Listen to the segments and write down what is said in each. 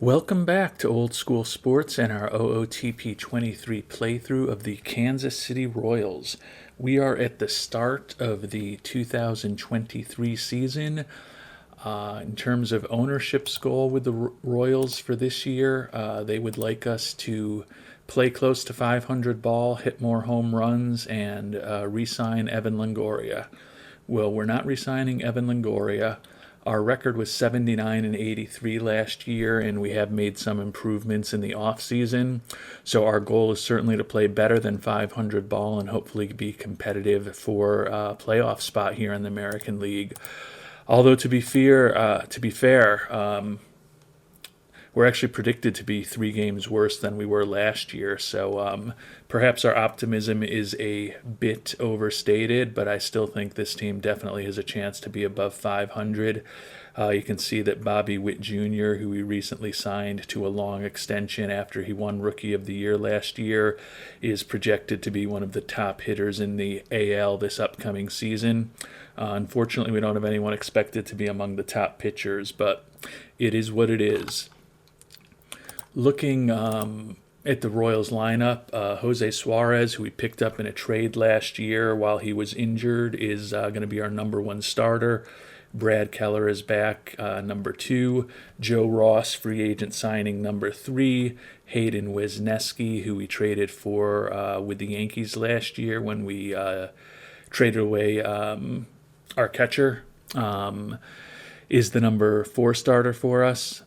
Welcome back to Old School Sports and our OOTP 23 playthrough of the Kansas City Royals. We are at the start of the 2023 season. In terms of ownership's goal with the Royals for this year, they would like us to play close to 500 ball, hit more home runs, and re-sign Evan Longoria. Well, we're not re-signing Evan Longoria. Our record was 79 and 83 last year, and we have made some improvements in the offseason. So our goal is certainly to play better than 500 ball and hopefully be competitive for a playoff spot here in the American League. Although to be fair, we're actually predicted to be 3 games worse than we were last year. So perhaps our optimism is a bit overstated, but I still think this team definitely has a chance to be above 500. You can see that Bobby Witt Jr., who we recently signed to a long extension after he won Rookie of the Year last year, is projected to be one of the top hitters in the AL this upcoming season. Unfortunately, we don't have anyone expected to be among the top pitchers, but it is what it is. Looking at the Royals lineup, Jose Suarez, who we picked up in a trade last year while he was injured, is going to be our number one starter. Brad Keller is back, number 2. Joe Ross, free agent signing, number 3. Hayden Wesneski, who we traded for with the Yankees last year when we traded away our catcher, is the number 4 starter for us.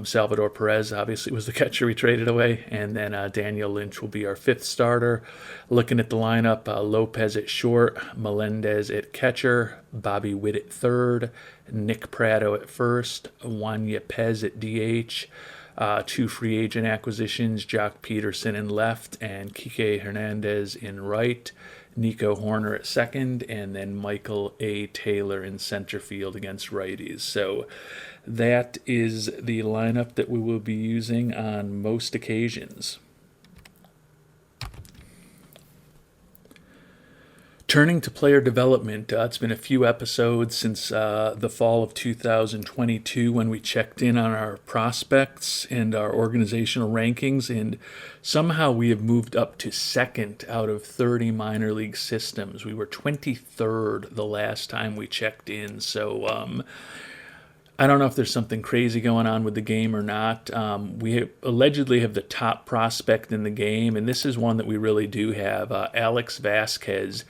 Salvador Perez obviously was the catcher we traded away, and then Daniel Lynch will be our 5th starter. Looking at the lineup, Lopez at short, Melendez at catcher, Bobby Witt at 3rd, Nick Pratto at 1st, Juan Yepez at DH, 2 free agent acquisitions, Jock Peterson in left and Kike Hernandez in right, Nico Horner at 2nd, and then Michael A. Taylor in center field against righties. So that is the lineup that we will be using on most occasions. Turning to player development, it's been a few episodes since the fall of 2022 when we checked in on our prospects and our organizational rankings, and somehow we have moved up to 2nd out of 30 minor league systems. We were 23rd the last time we checked in, so I don't know if there's something crazy going on with the game or not. We allegedly have the top prospect in the game, and this is one that we really do have. Alex Vasquez.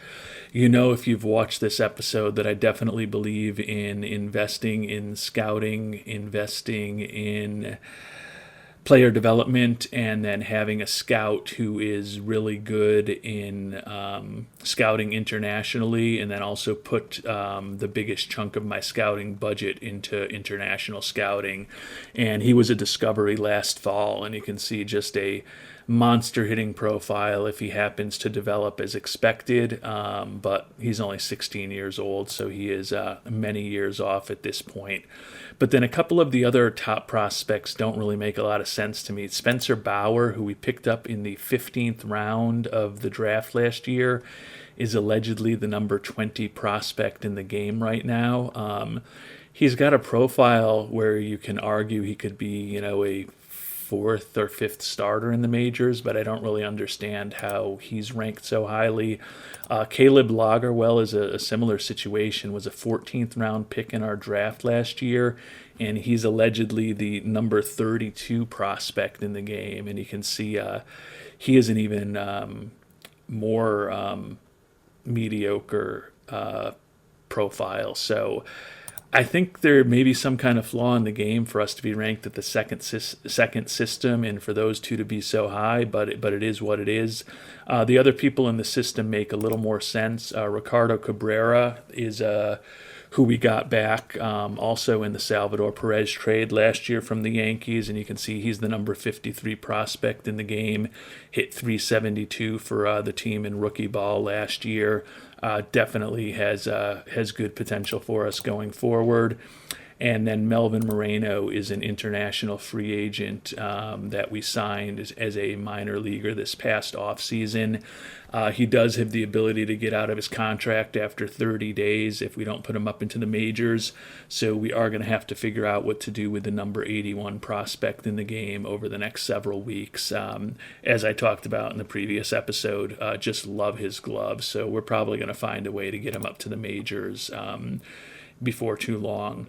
You know, if you've watched this episode, that I definitely believe in investing in scouting, investing in player development, and then having a scout who is really good in scouting internationally, and then also put the biggest chunk of my scouting budget into international scouting. And he was a discovery last fall, and you can see just a monster hitting profile if he happens to develop as expected, but he's only 16 years old, so he is many years off at this point. But then a couple of the other top prospects don't really make a lot of sense to me. Spencer Bauer, who we picked up in the 15th round of the draft last year, is allegedly the number 20 prospect in the game right now. He's got a profile where you can argue he could be, a 4th or 5th starter in the majors, but I don't really understand how he's ranked so highly. Caleb Lagerwell is a similar situation, was a 14th round pick in our draft last year, and he's allegedly the number 32 prospect in the game, and you can see he is an even more mediocre profile. So I think there may be some kind of flaw in the game for us to be ranked at the second system, and for those two to be so high. But it is what it is. The other people in the system make a little more sense. Ricardo Cabrera is who we got back also in the Salvador Perez trade last year from the Yankees, and you can see he's the number 53 prospect in the game. Hit 372 for the team in rookie ball last year. Definitely has good potential for us going forward. And then Melvin Moreno is an international free agent that we signed as a minor leaguer this past offseason. He does have the ability to get out of his contract after 30 days if we don't put him up into the majors. So we are going to have to figure out what to do with the number 81 prospect in the game over the next several weeks. As I talked about in the previous episode, just love his glove. So we're probably going to find a way to get him up to the majors before too long.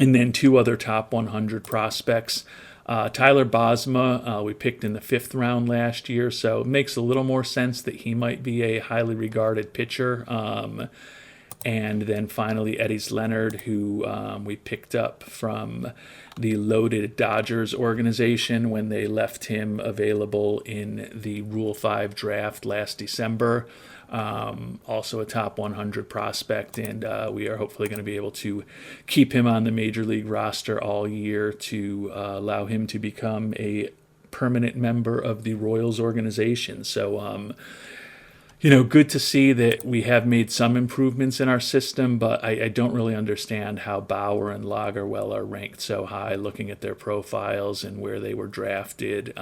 And then two other top 100 prospects. Tyler Bosma, we picked in the 5th round last year, so it makes a little more sense that he might be a highly regarded pitcher. And then finally, Eddie Leonard, who we picked up from the loaded Dodgers organization when they left him available in the Rule 5 draft last December. Also a top 100 prospect, and we are hopefully going to be able to keep him on the major league roster all year to allow him to become a permanent member of the Royals organization. So, good to see that we have made some improvements in our system, but I don't really understand how Bauer and Lagerwell are ranked so high, looking at their profiles and where they were drafted.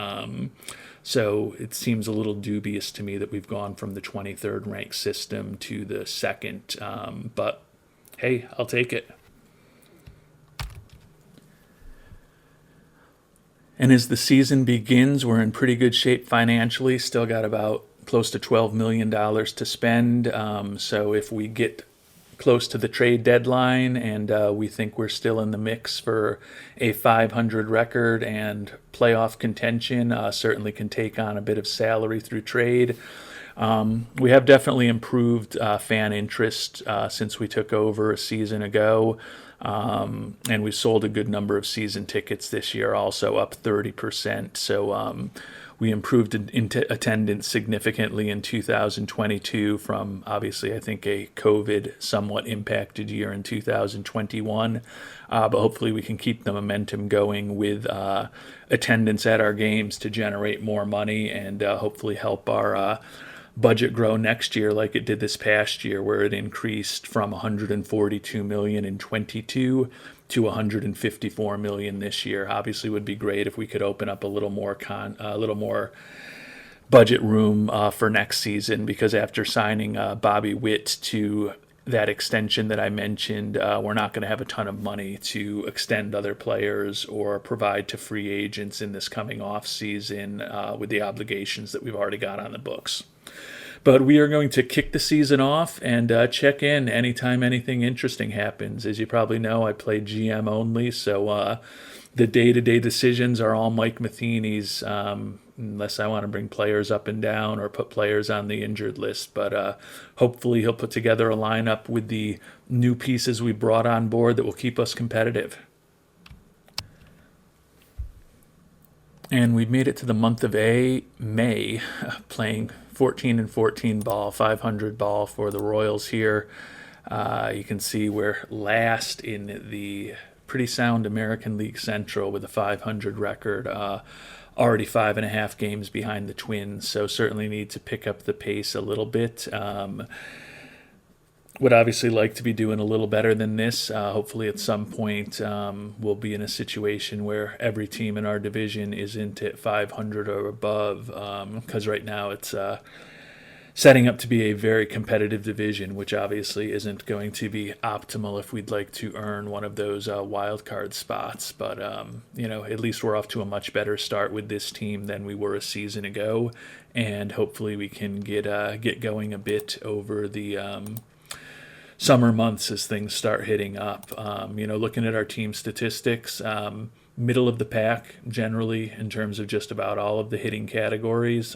So it seems a little dubious to me that we've gone from the 23rd ranked system to the 2nd. But hey, I'll take it. And as the season begins, we're in pretty good shape financially. Still got about close to $12 million to spend. So if we get close to the trade deadline and we think we're still in the mix for a 500 record and playoff contention, certainly can take on a bit of salary through trade. We have definitely improved fan interest since we took over a season ago. And we sold a good number of season tickets this year, also up 30%. So we improved attendance significantly in 2022 from, obviously, I think, a COVID somewhat impacted year in 2021. But hopefully we can keep the momentum going with attendance at our games to generate more money and hopefully help our budget grow next year like it did this past year, where it increased from $142 million in 22 to $154 million this year. Obviously, would be great if we could open up a little more budget room for next season, because after signing Bobby Witt to that extension that I mentioned, we're not going to have a ton of money to extend other players or provide to free agents in this coming off season with the obligations that we've already got on the books. But we are going to kick the season off and check in anytime anything interesting happens. As you probably know, I play GM only, so the day-to-day decisions are all Mike Matheny's, unless I want to bring players up and down or put players on the injured list. But hopefully he'll put together a lineup with the new pieces we brought on board that will keep us competitive. And we've made it to the month of May, playing 14-14 ball, 500 ball for the Royals here. You can see we're last in the pretty sound American League Central with a 500 record, already 5.5 games behind the Twins, so certainly need to pick up the pace a little bit. Would obviously like to be doing a little better than this. Hopefully at some point we'll be in a situation where every team in our division isn't at 500 or above, because right now it's setting up to be a very competitive division, which obviously isn't going to be optimal if we'd like to earn one of those wild card spots. But, at least we're off to a much better start with this team than we were a season ago, and hopefully we can get going a bit over the summer months as things start hitting up. Looking at our team statistics, middle of the pack generally in terms of just about all of the hitting categories.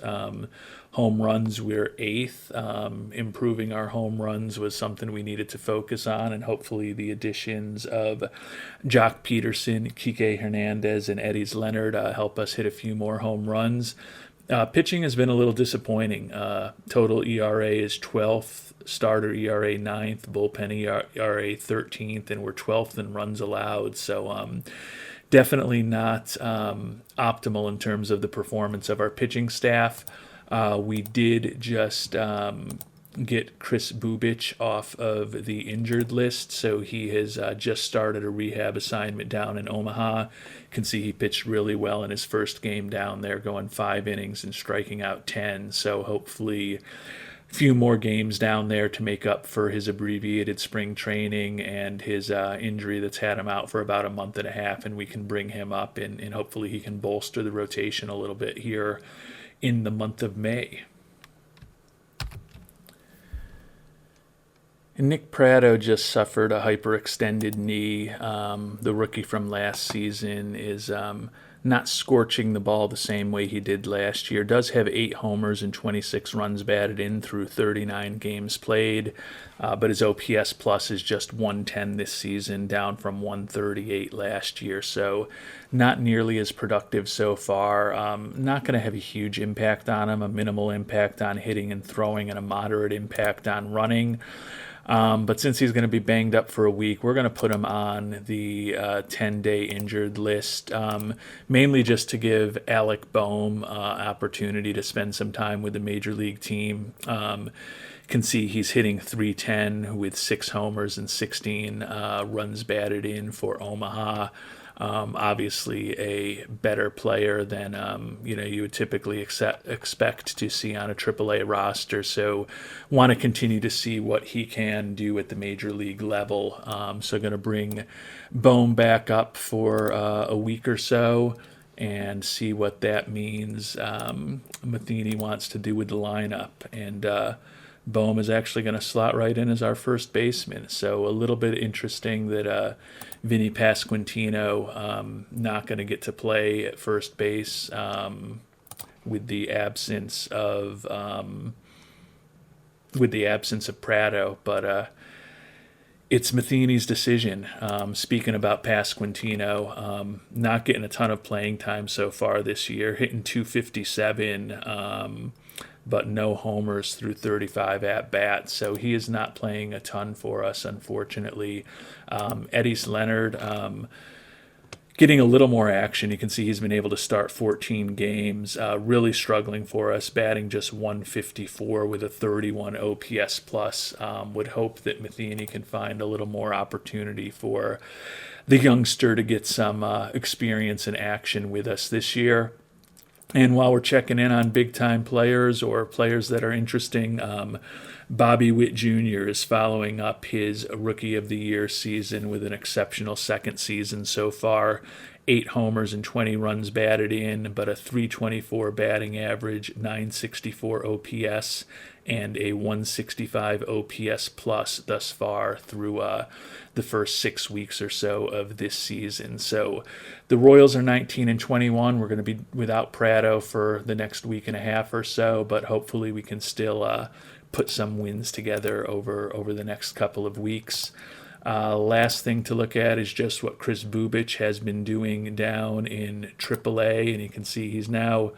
Home runs, we're 8th. Improving our home runs was something we needed to focus on, and hopefully the additions of Jock Peterson, Kike Hernandez, and Eddie Leonard help us hit a few more home runs. Pitching has been a little disappointing. Total ERA is 12th, starter ERA 9th, bullpen ERA 13th, and we're 12th in runs allowed. So definitely not optimal in terms of the performance of our pitching staff. We did just get Chris Bubic off of the injured list. So he has just started a rehab assignment down in Omaha. You can see he pitched really well in his first game down there, going 5 innings and striking out 10. So hopefully a few more games down there to make up for his abbreviated spring training and his injury that's had him out for about a month and a half, and we can bring him up, and hopefully he can bolster the rotation a little bit here in the month of May. And Nick Pratto just suffered a hyperextended knee. The rookie from last season is not scorching the ball the same way he did last year. Does have 8 homers and 26 runs batted in through 39 games played, but his OPS plus is just 110 this season, down from 138 last year. So not nearly as productive so far. Not going to have a huge impact on him, a minimal impact on hitting and throwing, and a moderate impact on running. But since he's going to be banged up for a week, we're going to put him on the 10-day injured list, mainly just to give Alec Boehm opportunity to spend some time with the major league team. Can see he's hitting .310 with 6 homers and 16 runs batted in for Omaha. Obviously a better player than you would typically expect to see on a AAA roster. So want to continue to see what he can do at the major league level. So going to bring Boehm back up for a week or so and see what that means. Matheny wants to do with the lineup, and Boehm is actually going to slot right in as our first baseman. So a little bit interesting that Vinny Pasquantino not going to get to play at first base with the absence of Pratto, but it's Matheny's decision. Speaking about Pasquantino, not getting a ton of playing time so far this year, hitting .257. But no homers through 35 at-bats, so he is not playing a ton for us, unfortunately. Eddys Leonard getting a little more action. You can see he's been able to start 14 games, really struggling for us, batting just 154 with a 31 OPS plus. Would hope that Matheny can find a little more opportunity for the youngster to get some experience and action with us this year. And while we're checking in on big-time players or players that are interesting, Bobby Witt Jr. is following up his Rookie of the Year season with an exceptional second season so far. 8 homers and 20 runs batted in, but a .324 batting average, .964 OPS, and a .165 OPS plus thus far through the first 6 weeks or so of this season. So the Royals are 19-21. We're going to be without Pratto for the next week and a half or so, but hopefully we can still put some wins together over the next couple of weeks. Last thing to look at is just what Chris Bubic has been doing down in AAA, and you can see he's now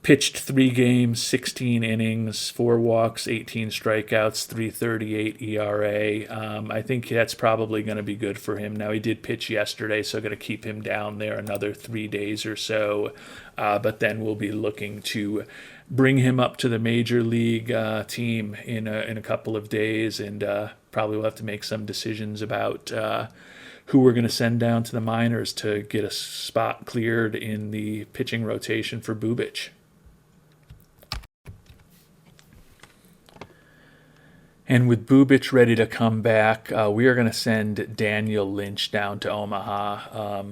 pitched 3 games, 16 innings, 4 walks, 18 strikeouts, 3.38 ERA. I think that's probably going to be good for him. Now, he did pitch yesterday, so going to keep him down there another 3 days or so. But then we'll be looking to bring him up to the major league team in a couple of days, and probably we'll have to make some decisions about who we're going to send down to the minors to get a spot cleared in the pitching rotation for Bubic. And with Bubic ready to come back, we are going to send Daniel Lynch down to Omaha.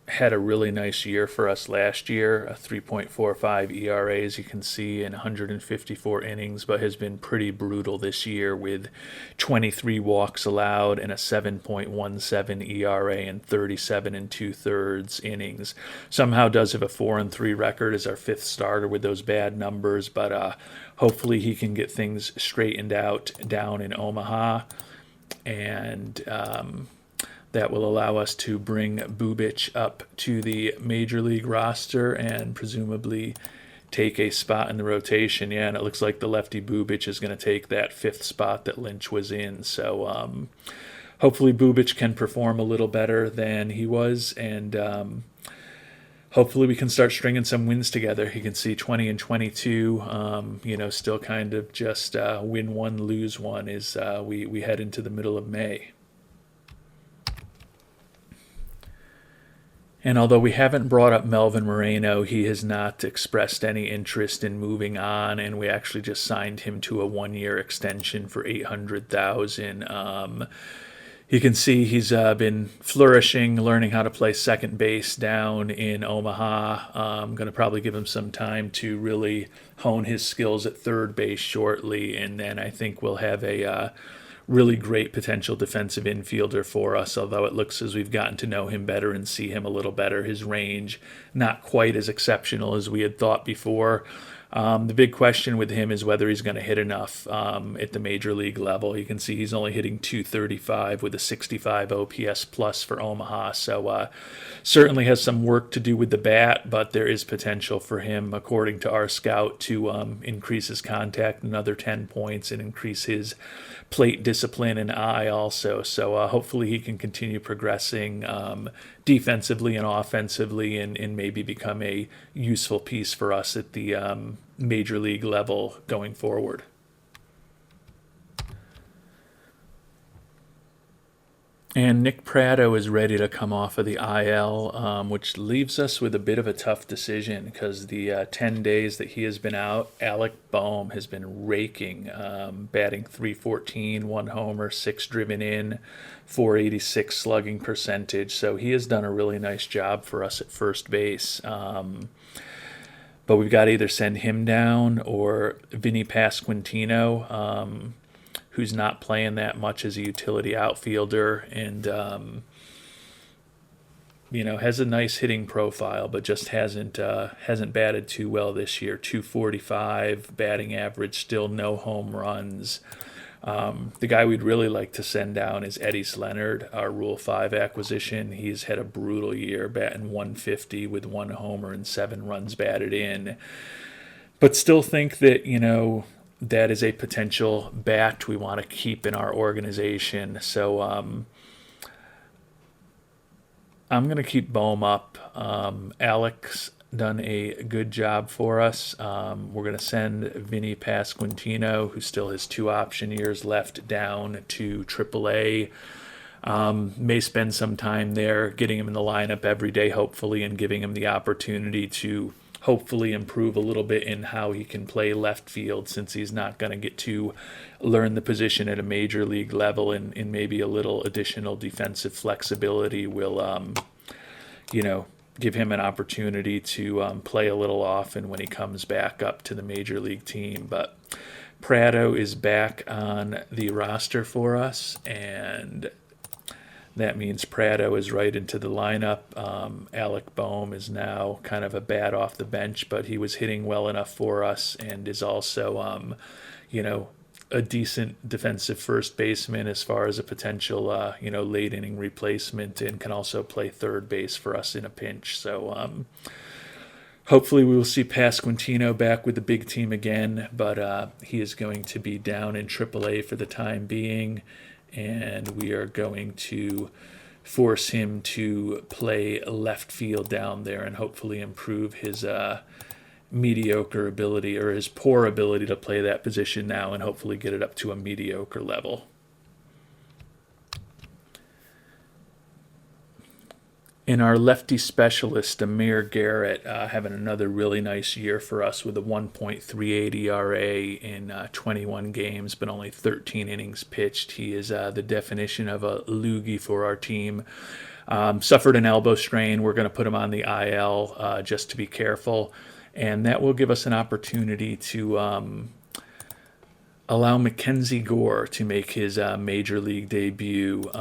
Had a really nice year for us last year, a 3.45 ERA, as you can see, in 154 innings, but has been pretty brutal this year with 23 walks allowed and a 7.17 ERA and 37 2/3 innings. Somehow does have a 4-3 record as our 5th starter with those bad numbers, but hopefully he can get things straightened out down in Omaha, and that will allow us to bring Bubic up to the major league roster and presumably take a spot in the rotation. Yeah, and it looks like the lefty Bubic is going to take that 5th spot that Lynch was in. So hopefully Bubic can perform a little better than he was, and hopefully we can start stringing some wins together. You can see 20 and 22, still kind of just win one, lose one as we head into the middle of May. And although we haven't brought up Melvin Moreno, he has not expressed any interest in moving on, and we actually just signed him to a 1-year extension for $800,000. You can see he's been flourishing, learning how to play second base down in Omaha. I'm going to probably give him some time to really hone his skills at third base shortly, and then I think we'll have a really great potential defensive infielder for us, although it looks as we've gotten to know him better and see him a little better. His range, not quite as exceptional as we had thought before. The big question with him is whether he's going to hit enough at the major league level. You can see he's only hitting .235 with a 65 OPS plus for Omaha, so certainly has some work to do with the bat, but there is potential for him, according to our scout, to increase his contact another 10 points and increase his plate discipline and eye also. So hopefully he can continue progressing defensively and offensively and maybe become a useful piece for us at the major league level going forward. And Nick Pratto is ready to come off of the IL, which leaves us with a bit of a tough decision because the 10 days that he has been out, Alec Boehm has been raking, batting .314, 1 homer, 6 driven in, .486 slugging percentage. So he has done a really nice job for us at first base. But we've got to either send him down or Vinny Pasquantino, who's not playing that much as a utility outfielder and, has a nice hitting profile, but just hasn't batted too well this year. .245 batting average, still no home runs. The guy we'd really like to send down is Eddie Leonard, our Rule 5 acquisition. He's had a brutal year, batting .150 with 1 homer and 7 runs batted in. But still think that, that is a potential bat we want to keep in our organization. So I'm going to keep Boehm up. Alex done a good job for us. We're going to send Vinny Pasquantino, who still has 2 option years left, down to AAA. May spend some time there, getting him in the lineup every day, hopefully, and giving him the opportunity to hopefully improve a little bit in how he can play left field, since he's not going to get to learn the position at a major league level, and maybe a little additional defensive flexibility will, give him an opportunity to play a little often when he comes back up to the major league team. But Pratto is back on the roster for us, and that means Pratto is right into the lineup. Alec Boehm is now kind of a bat off the bench, but he was hitting well enough for us and is also, a decent defensive first baseman as far as a potential, late inning replacement, and can also play third base for us in a pinch. So hopefully we will see Pasquantino back with the big team again, but he is going to be down in AAA for the time being, and we are going to force him to play left field down there and hopefully improve his mediocre ability, or his poor ability to play that position now, and hopefully get it up to a mediocre level. In our lefty specialist, Amir Garrett, having another really nice year for us with a 1.38 ERA in 21 games, but only 13 innings pitched. He is the definition of a loogie for our team. Suffered an elbow strain. We're going to put him on the IL just to be careful, and that will give us an opportunity to allow Mackenzie Gore to make his major league debut.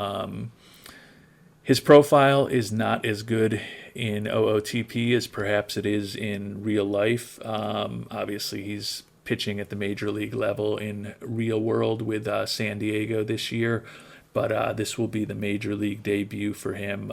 His profile is not as good in OOTP as perhaps it is in real life. Obviously, he's pitching at the major league level in real world with San Diego this year, but this will be the major league debut for him.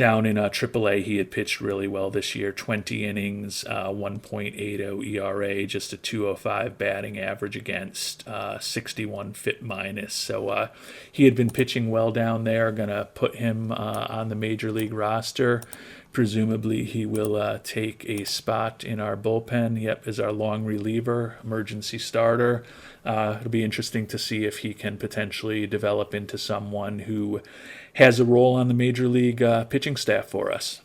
Down in AAA, he had pitched really well this year. 20 innings, 1.80 ERA, just a 205 batting average against, 61 FIP minus. So he had been pitching well down there. Going to put him on the major league roster. Presumably he will take a spot in our bullpen. Yep, as our long reliever, emergency starter. It'll be interesting to see if he can potentially develop into someone who has a role on the major league pitching staff for us.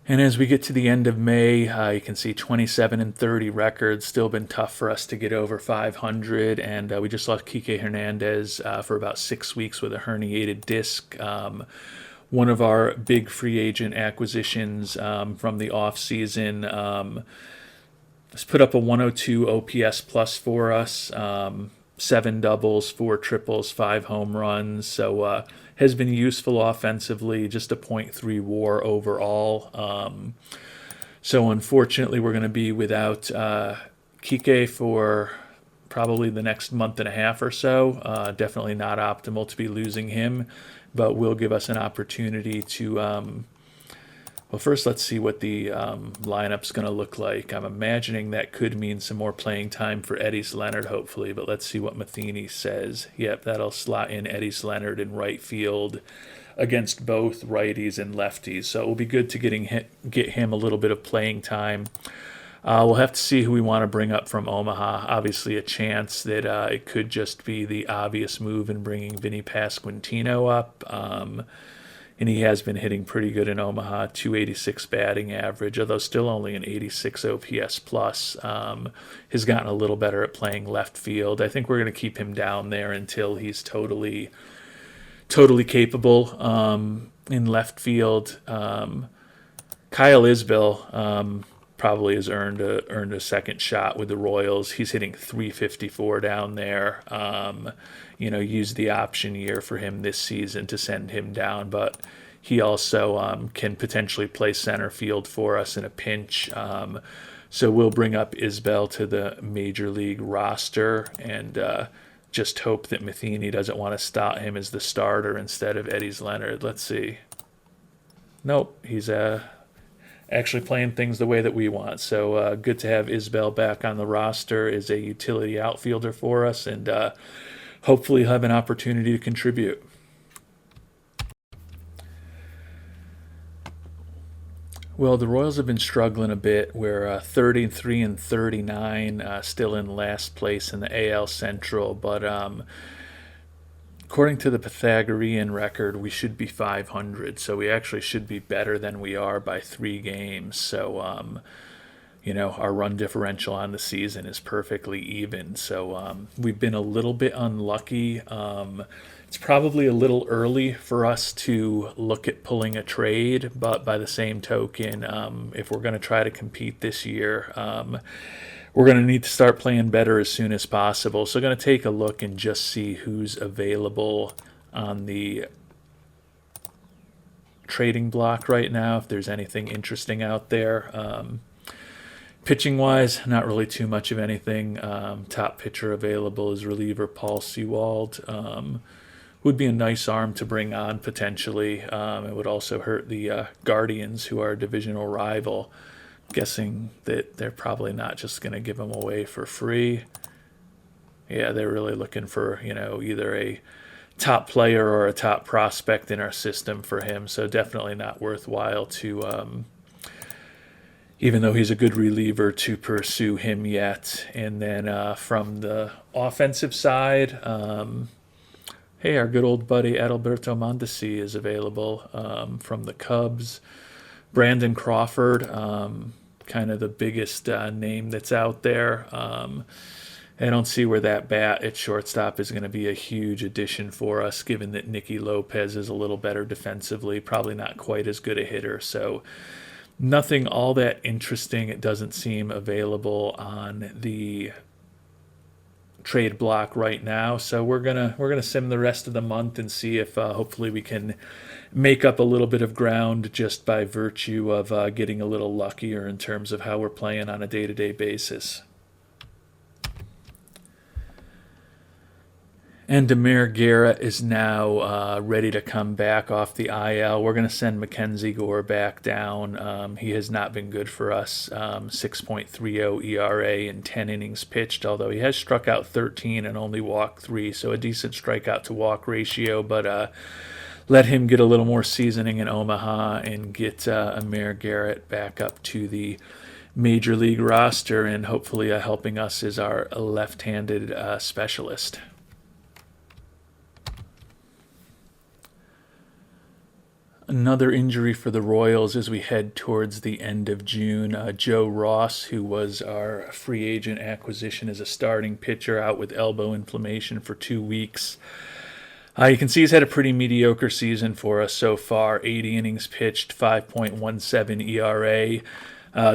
And as we get to the end of May, you can see 27-30 records. Still been tough for us to get over 500. And we just lost Kike Hernandez for about 6 weeks with a herniated disc. One of our big free agent acquisitions from the offseason has put up a 102 OPS plus for us. 7 doubles, 4 triples, 5 home runs. So has been useful offensively, just a .3 WAR overall. So unfortunately, we're going to be without Kike for probably the next month and a half or so. Definitely not optimal to be losing him, but will give us an opportunity to well, first, let's see what the lineup's going to look like. I'm imagining that could mean some more playing time for Eddie Leonard, hopefully, but let's see what Matheny says. Yep, that'll slot in Eddie Leonard in right field against both righties and lefties. So it will be good to get him a little bit of playing time. We'll have to see who we want to bring up from Omaha. Obviously, a chance that it could just be the obvious move in bringing Vinny Pasquantino up. And he has been hitting pretty good in Omaha, 286 batting average, although still only an 86 OPS plus. Has gotten a little better at playing left field. I think we're going to keep him down there until he's totally capable in left field. Kyle Isbell probably has earned a second shot with the Royals. He's hitting 354 down there. Used the option year for him this season to send him down, but he also can potentially play center field for us in a pinch. So we'll bring up Isbell to the major league roster and just hope that Matheny doesn't want to start him as the starter instead of Eddie Leonard. Let's see. Nope, he's actually playing things the way that we want. So good to have Isbell back on the roster as a utility outfielder for us, and hopefully have an opportunity to contribute. Well, the Royals have been struggling a bit. We're 33-39, still in last place in the AL Central, but according to the Pythagorean record, we should be 500, so we actually should be better than we are by 3 games. So, our run differential on the season is perfectly even. So we've been a little bit unlucky. It's probably a little early for us to look at pulling a trade, but by the same token, if we're going to try to compete this year, we're going to need to start playing better as soon as possible. So going to take a look and just see who's available on the trading block right now, if there's anything interesting out there. Pitching-wise, not really too much of anything. Top pitcher available is reliever Paul Sewald. Would be a nice arm to bring on potentially. It would also hurt the Guardians, who are a divisional rival. Guessing that they're probably not just going to give him away for free. Yeah, they're really looking for, either a top player or a top prospect in our system for him. So definitely not worthwhile to, even though he's a good reliever, to pursue him yet. And then from the offensive side, hey, our good old buddy Adalberto Mondesi is available from the Cubs. Brandon Crawford, kind of the biggest name that's out there. I don't see where that bat at shortstop is going to be a huge addition for us, given that Nicky Lopez is a little better defensively, probably not quite as good a hitter. So nothing all that interesting. It doesn't seem available on the trade block right now, so we're gonna sim the rest of the month and see if hopefully we can make up a little bit of ground just by virtue of getting a little luckier in terms of how we're playing on a day-to-day basis. And Demare Garrett is now ready to come back off the IL. We're going to send Mackenzie Gore back down. He has not been good for us. 6.30 ERA in 10 innings pitched, although he has struck out 13 and only walked 3, so a decent strikeout to walk ratio. But let him get a little more seasoning in Omaha and get Amir Garrett back up to the major league roster, and hopefully helping us as our left-handed specialist. Another injury for the Royals as we head towards the end of June. Joe Ross, who was our free agent acquisition as a starting pitcher, out with elbow inflammation for 2 weeks. You can see he's had a pretty mediocre season for us so far. 80 innings pitched, 5.17 ERA.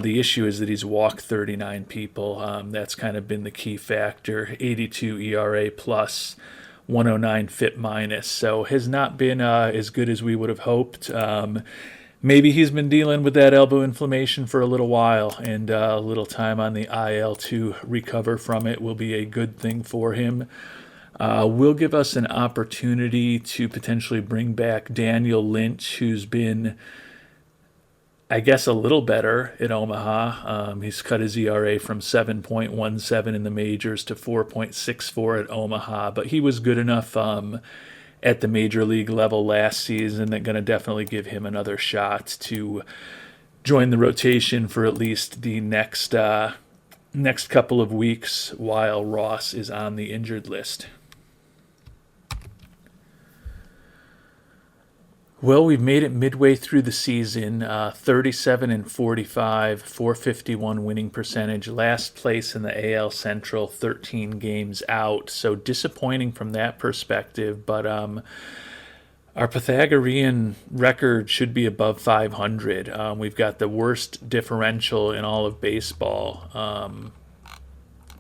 The issue is that he's walked 39 people. That's kind of been the key factor. 82 ERA plus. 109 FIP minus, so has not been as good as we would have hoped. Maybe he's been dealing with that elbow inflammation for a little while, and a little time on the IL to recover from it will be a good thing for him. Will give us an opportunity to potentially bring back Daniel Lynch, who's been, I guess, a little better at Omaha. He's cut his ERA from 7.17 in the majors to 4.64 at Omaha, but he was good enough at the major league level last season that going to definitely give him another shot to join the rotation for at least the next couple of weeks while Ross is on the injured list. Well, we've made it midway through the season, 37 and 45, 451 winning percentage, last place in the AL Central, 13 games out. So disappointing from that perspective, but our Pythagorean record should be above 500. We've got the worst differential in all of baseball.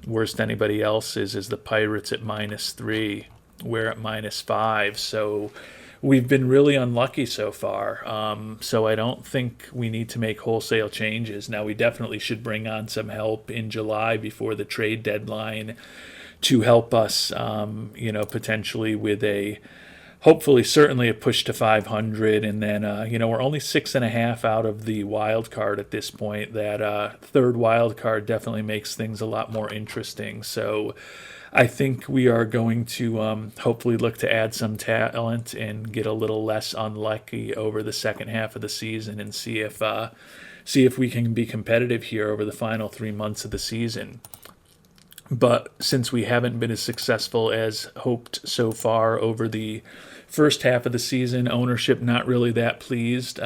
Worst anybody else's is the Pirates at -3. We're at -5. So we've been really unlucky so far, so I don't think we need to make wholesale changes. Now, we definitely should bring on some help in July before the trade deadline to help us, potentially with certainly a push to 500. And then, we're only 6.5 out of the wild card at this point. That third wild card definitely makes things a lot more interesting. So I think we are going to hopefully look to add some talent and get a little less unlucky over the second half of the season and see if we can be competitive here over the final 3 months of the season. But since we haven't been as successful as hoped so far over the first half of the season, ownership not really that pleased,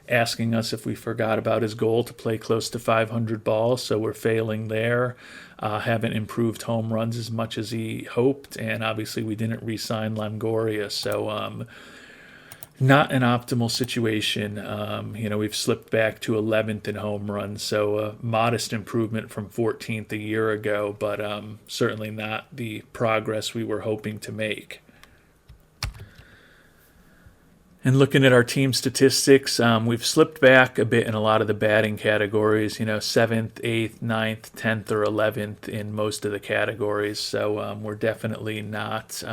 asking us if we forgot about his goal to play close to 500 balls, so we're failing there. Haven't improved home runs as much as he hoped, and obviously we didn't re-sign Longoria, so not an optimal situation. We've slipped back to 11th in home runs, so a modest improvement from 14th a year ago, but certainly not the progress we were hoping to make. And looking at our team statistics, we've slipped back a bit in a lot of the batting categories, 7th, 8th, 9th, 10th, or 11th in most of the categories. So we're definitely not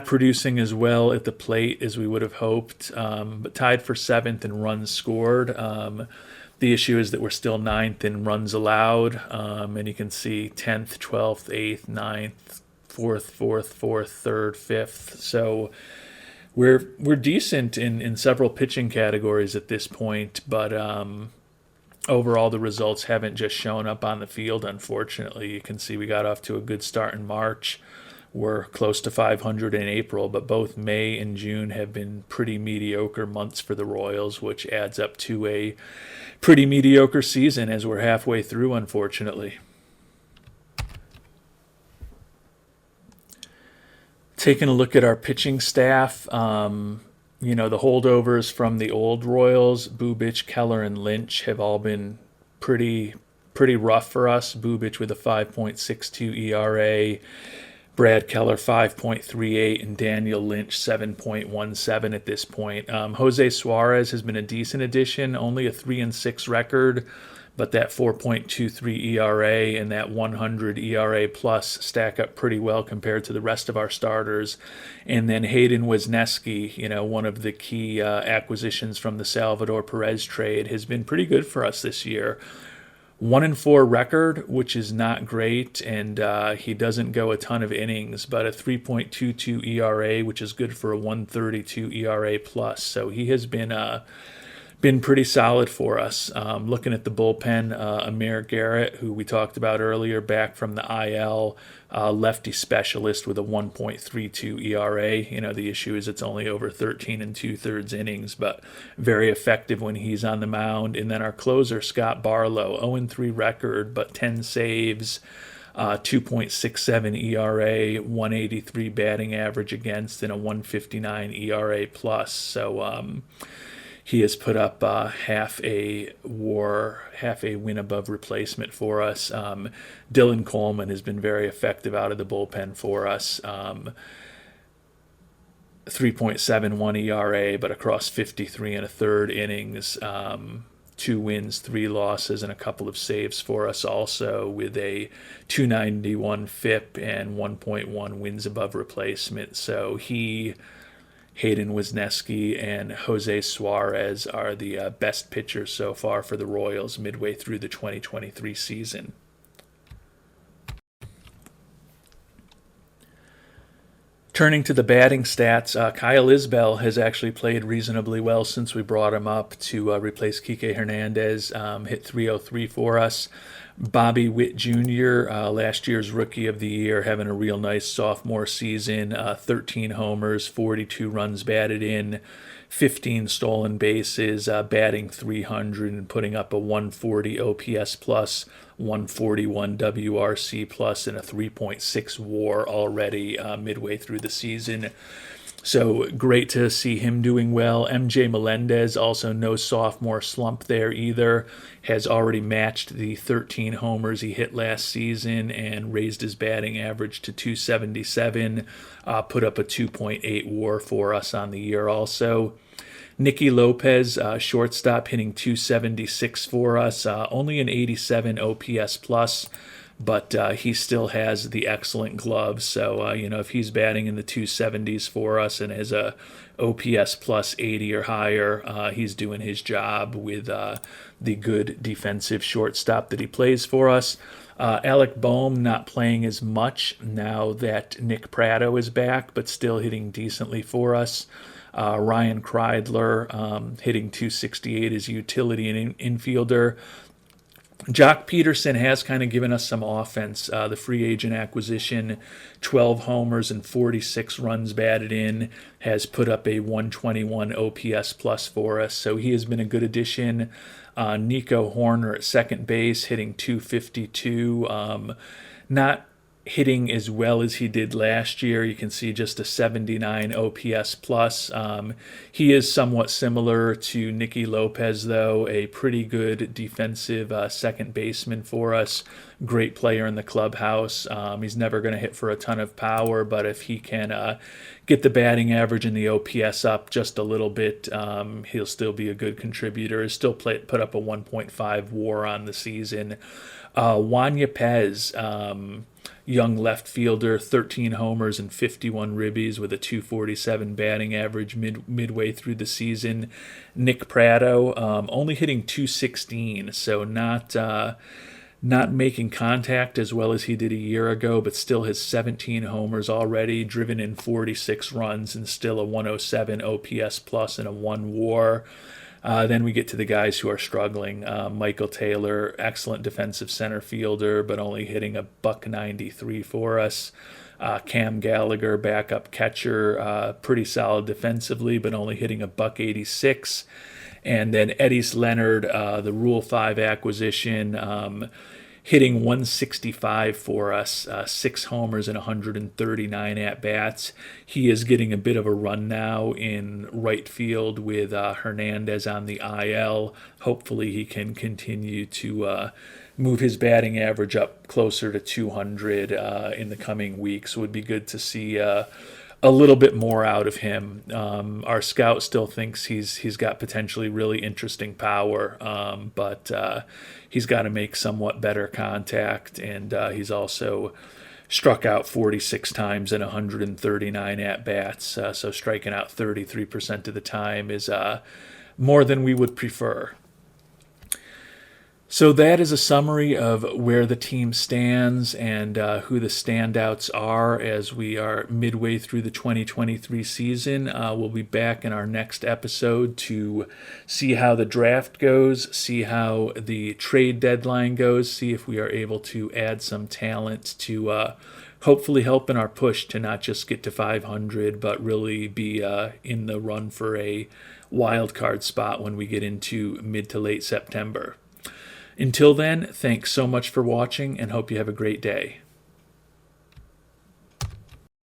producing as well at the plate as we would have hoped, but tied for 7th in runs scored. The issue is that we're still 9th in runs allowed, and you can see 10th, 12th, 8th, 9th, 4th, 3rd, 5th. So we're decent in several pitching categories at this point, but overall the results haven't just shown up on the field, unfortunately. You can see we got off to a good start in March. We're close to 500 in April, but both May and June have been pretty mediocre months for the Royals, which adds up to a pretty mediocre season as we're halfway through, unfortunately. Taking a look at our pitching staff, the holdovers from the old Royals, Bubic, Keller, and Lynch have all been pretty rough for us. Bubic with a 5.62 ERA, Brad Keller 5.38, and Daniel Lynch 7.17 at this point. Jose Suarez has been a decent addition, only a 3-6 record, but that 4.23 ERA and that 100 ERA plus stack up pretty well compared to the rest of our starters. And then Hayden Wesneski, one of the key acquisitions from the Salvador Perez trade, has been pretty good for us this year. 1-4 record, which is not great, and he doesn't go a ton of innings, but a 3.22 ERA, which is good for a 1.32 ERA plus. So he has been pretty solid for us. Looking at the bullpen, Amir Garrett, who we talked about earlier, back from the IL, lefty specialist with a 1.32 ERA. The issue is it's only over 13 2/3 innings, but very effective when he's on the mound. And then our closer, Scott Barlow, 0-3 record, but 10 saves, 2.67 ERA, 183 batting average against, and a 159 ERA plus. So he has put up half a win above replacement for us. Dylan Coleman has been very effective out of the bullpen for us. 3.71 ERA, but across 53 1/3 innings, 2 wins, 3 losses, and a couple of saves for us also, with a 291 FIP and 1.1 wins above replacement. So Hayden Wesneski and Jose Suarez are the best pitchers so far for the Royals midway through the 2023 season. Turning to the batting stats, Kyle Isbell has actually played reasonably well since we brought him up to replace Kike Hernandez. Hit 303 for us. Bobby Witt Jr., last year's Rookie of the Year, having a real nice sophomore season. 13 homers, 42 runs batted in, 15 stolen bases, batting 300 and putting up a 140 OPS plus, 141 WRC plus, and a 3.6 WAR already midway through the season. So great to see him doing well. MJ Melendez, also no sophomore slump there either, has already matched the 13 homers he hit last season and raised his batting average to 277, put up a 2.8 WAR for us on the year also. Nicky Lopez, shortstop, hitting 276 for us, only an 87 OPS plus, but he still has the excellent glove. So, if he's batting in the 270s for us and has a OPS plus 80 or higher, he's doing his job with the good defensive shortstop that he plays for us. Alec Boehm not playing as much now that Nick Pratto is back, but still hitting decently for us. Ryan Kreidler hitting 268 as utility and infielder. Jock Peterson has kind of given us some offense. The free agent acquisition, 12 homers and 46 runs batted in, has put up a 121 OPS plus for us. So he has been a good addition. Nico Horner at second base, hitting 252. Not hitting as well as he did last year. You can see just a 79 OPS plus. He is somewhat similar to Nicky Lopez, though, a pretty good defensive second baseman for us. Great player in the clubhouse. He's never going to hit for a ton of power, but if he can get the batting average and the OPS up just a little bit, he'll still be a good contributor. He'll still put up a 1.5 WAR on the season. Juan Yepez, young left fielder, 13 homers and 51 ribbies with a 247 batting average midway through the season. Nick Pratto, only hitting 216, so not making contact as well as he did a year ago, but still has 17 homers already, driven in 46 runs, and still a 107 OPS plus and a 1 WAR. Then we get to the guys who are struggling. Michael Taylor, excellent defensive center fielder, but only hitting a .93 for us. Cam Gallagher, backup catcher, pretty solid defensively, but only hitting a .86. And then Eddys Leonard, the Rule 5 acquisition, hitting 165 for us, 6 homers and 139 at-bats. He is getting a bit of a run now in right field with Hernandez on the IL. Hopefully he can continue to move his batting average up closer to 200 in the coming weeks. It would be good to see a a little bit more out of him. Our scout still thinks he's got potentially really interesting power, but he's got to make somewhat better contact, and he's also struck out 46 times in 139 at bats. So striking out 33% of the time is more than we would prefer. So that is a summary of where the team stands and who the standouts are as we are midway through the 2023 season. We'll be back in our next episode to see how the draft goes, see how the trade deadline goes, see if we are able to add some talent to hopefully help in our push to not just get to 500, but really be in the run for a wild card spot when we get into mid to late September. Until then, thanks so much for watching and hope you have a great day.